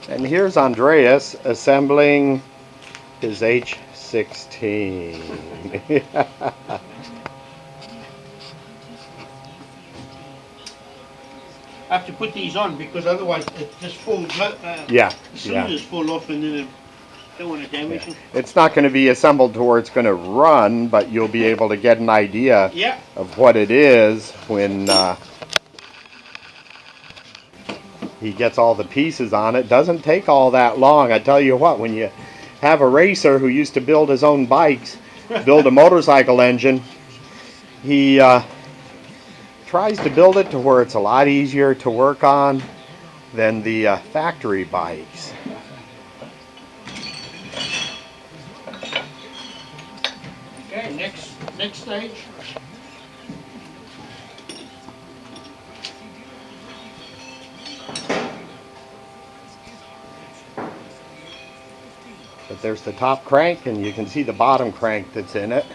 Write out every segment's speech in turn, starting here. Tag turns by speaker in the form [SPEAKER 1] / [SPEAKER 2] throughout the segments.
[SPEAKER 1] And here's Andreas assembling his H16.
[SPEAKER 2] I have to put these on because otherwise it just falls.
[SPEAKER 1] Yeah,
[SPEAKER 2] The
[SPEAKER 1] yeah.
[SPEAKER 2] cylinders fall off and then I don't want to damage them.
[SPEAKER 1] It's not going to be assembled to where it's going to run, but you'll be able to get an idea of what it is when he gets all the pieces on it. Doesn't take all that long. I tell you what, when you have a racer who used to build his own bikes, build a motorcycle engine, he tries to build it to where it's a lot easier to work on than the factory bikes.
[SPEAKER 2] Okay, next stage.
[SPEAKER 1] But there's the top crank, and you can see the bottom crank that's in it.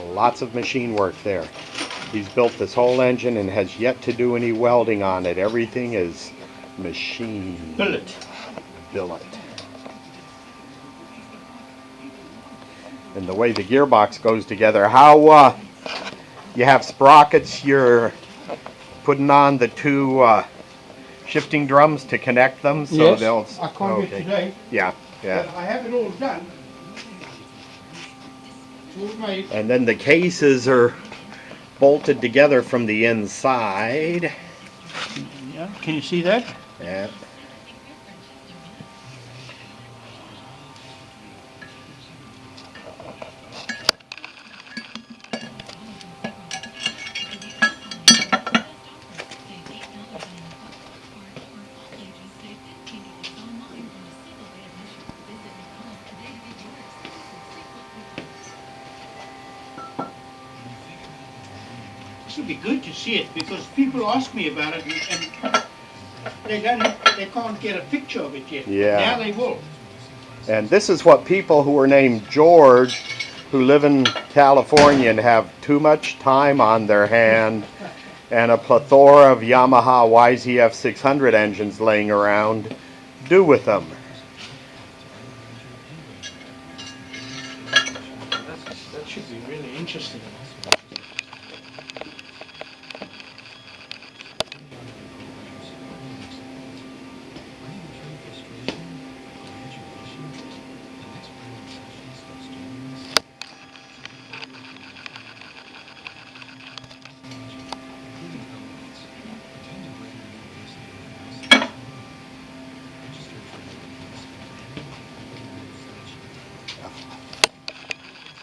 [SPEAKER 1] Lots of machine work there. He's built this whole engine and has yet to do any welding on it. Everything is machine
[SPEAKER 2] Billet.
[SPEAKER 1] And the way the gearbox goes together, how you have sprockets, you're putting on the two shifting drums to connect them, so
[SPEAKER 2] yes,
[SPEAKER 1] they'll.
[SPEAKER 2] I can't get today.
[SPEAKER 1] Yeah, yeah.
[SPEAKER 2] But I have it all done. It's all made.
[SPEAKER 1] And then the cases are bolted together from the inside.
[SPEAKER 2] Yeah, can you see that?
[SPEAKER 1] Yeah.
[SPEAKER 2] This would be good to see it because people ask me about it and they can't get a picture of it yet.
[SPEAKER 1] Yeah.
[SPEAKER 2] Now they will.
[SPEAKER 1] And this is what people who are named George, who live in California and have too much time on their hand and a plethora of Yamaha YZF600 engines laying around, do with them.
[SPEAKER 2] That should be really interesting.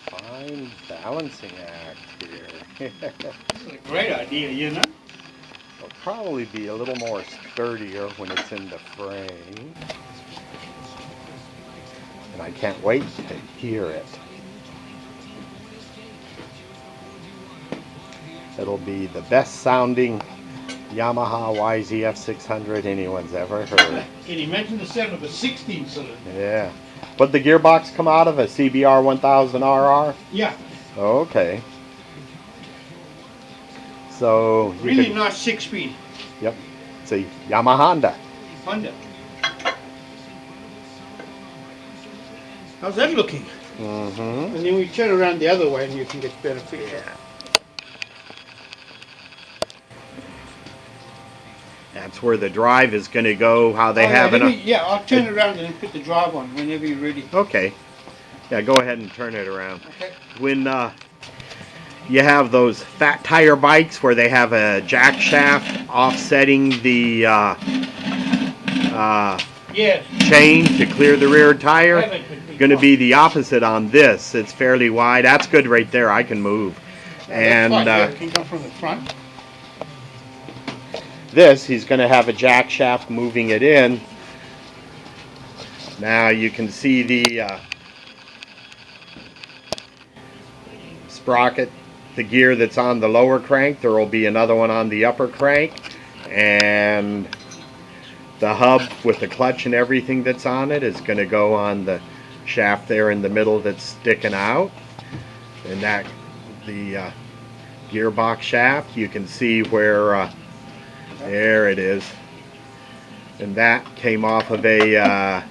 [SPEAKER 1] Fine balancing act here.
[SPEAKER 2] This is a great idea, you know?
[SPEAKER 1] It'll probably be a little more sturdier when it's in the frame. And I can't wait to hear it. It'll be the best sounding Yamaha YZF600 anyone's ever heard.
[SPEAKER 2] Can you imagine the sound of a 16 cylinder?
[SPEAKER 1] Yeah. But the gearbox come out of a CBR 1000RR?
[SPEAKER 2] Yeah.
[SPEAKER 1] Okay. So
[SPEAKER 2] really nice 6-speed.
[SPEAKER 1] Yep. It's a Yamaha
[SPEAKER 2] Honda. How's that looking?
[SPEAKER 1] Mm-hmm.
[SPEAKER 2] And then we turn around the other way and you can get better picture.
[SPEAKER 1] Yeah. That's where the drive is going to go, how they have it.
[SPEAKER 2] Yeah, I'll turn it around and then put the drive on whenever you're ready.
[SPEAKER 1] Okay. Yeah, go ahead and turn it around.
[SPEAKER 2] Okay.
[SPEAKER 1] When you have those fat tire bikes where they have a jack shaft offsetting the chain to clear the rear tire, going to be the opposite on this. It's fairly wide. That's good right there. I can move. And
[SPEAKER 2] it can come from the front.
[SPEAKER 1] This, he's going to have a jack shaft moving it in. Now you can see the sprocket, the gear that's on the lower crank. There will be another one on the upper crank. And the hub with the clutch and everything that's on it is going to go on the shaft there in the middle that's sticking out. And that, the gearbox shaft, you can see where There it is. And that came off of a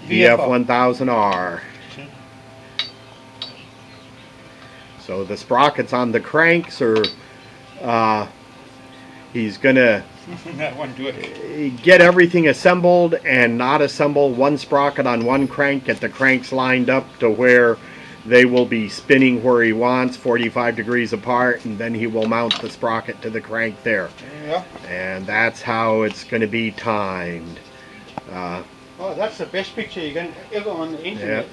[SPEAKER 1] VF1000R. So the sprockets on the cranks are, he's gonna
[SPEAKER 2] That one do it.
[SPEAKER 1] get everything assembled and not assemble one sprocket on one crank, get the cranks lined up to where they will be spinning where he wants, 45 degrees apart, and then he will mount the sprocket to the crank there.
[SPEAKER 2] Yeah.
[SPEAKER 1] And that's how it's going to be timed.
[SPEAKER 2] Oh, that's the best picture you can ever on the internet.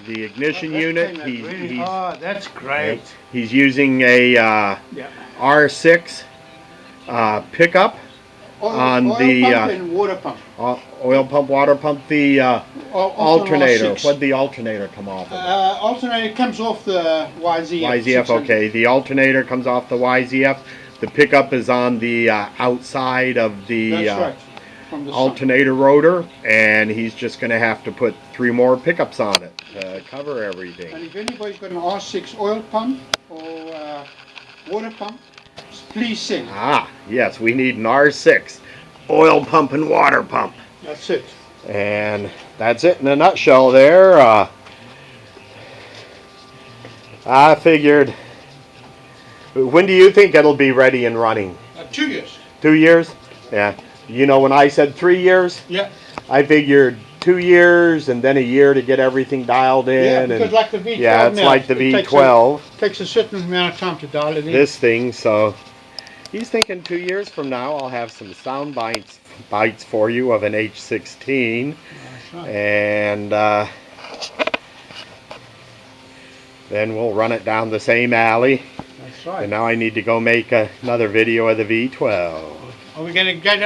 [SPEAKER 1] The ignition
[SPEAKER 2] That
[SPEAKER 1] unit,
[SPEAKER 2] came out
[SPEAKER 1] he's,
[SPEAKER 2] really-
[SPEAKER 1] he's,
[SPEAKER 2] oh, that's great.
[SPEAKER 1] he's using a
[SPEAKER 2] Yeah.
[SPEAKER 1] R6 pickup on
[SPEAKER 2] oil
[SPEAKER 1] the
[SPEAKER 2] pump and water pump.
[SPEAKER 1] oil pump, water pump, the
[SPEAKER 2] Also
[SPEAKER 1] alternator.
[SPEAKER 2] R6.
[SPEAKER 1] What'd the alternator come off of?
[SPEAKER 2] Alternator comes off the YZF.
[SPEAKER 1] YZF,
[SPEAKER 2] 600.
[SPEAKER 1] okay. The alternator comes off the YZF. The pickup is on the outside of the
[SPEAKER 2] That's right. From the
[SPEAKER 1] alternator rotor, and he's just going to have to put 3 more pickups on it to cover
[SPEAKER 2] And
[SPEAKER 1] everything.
[SPEAKER 2] if anybody's got an R6 oil pump or water pump, please send.
[SPEAKER 1] Ah, yes, we need an R6 oil pump and water pump.
[SPEAKER 2] That's it.
[SPEAKER 1] And that's it in a nutshell there. I figured, when do you think it'll be ready and running?
[SPEAKER 2] 2 years.
[SPEAKER 1] 2 years? Yeah. You know, when I said 3 years,
[SPEAKER 2] Yeah.
[SPEAKER 1] I figured 2 years and then a year to get everything dialed in.
[SPEAKER 2] Yeah, because
[SPEAKER 1] and
[SPEAKER 2] like the V12
[SPEAKER 1] yeah, it's
[SPEAKER 2] now,
[SPEAKER 1] like the
[SPEAKER 2] it takes
[SPEAKER 1] V12,
[SPEAKER 2] Takes a certain amount of time to dial it in.
[SPEAKER 1] this thing. So he's thinking 2 years from now I'll have some sound bites for you of an H16.
[SPEAKER 2] That's right.
[SPEAKER 1] And then we'll run it down the same alley.
[SPEAKER 2] That's right.
[SPEAKER 1] And now I need to go make another video of the V12.
[SPEAKER 2] Are we going to go down?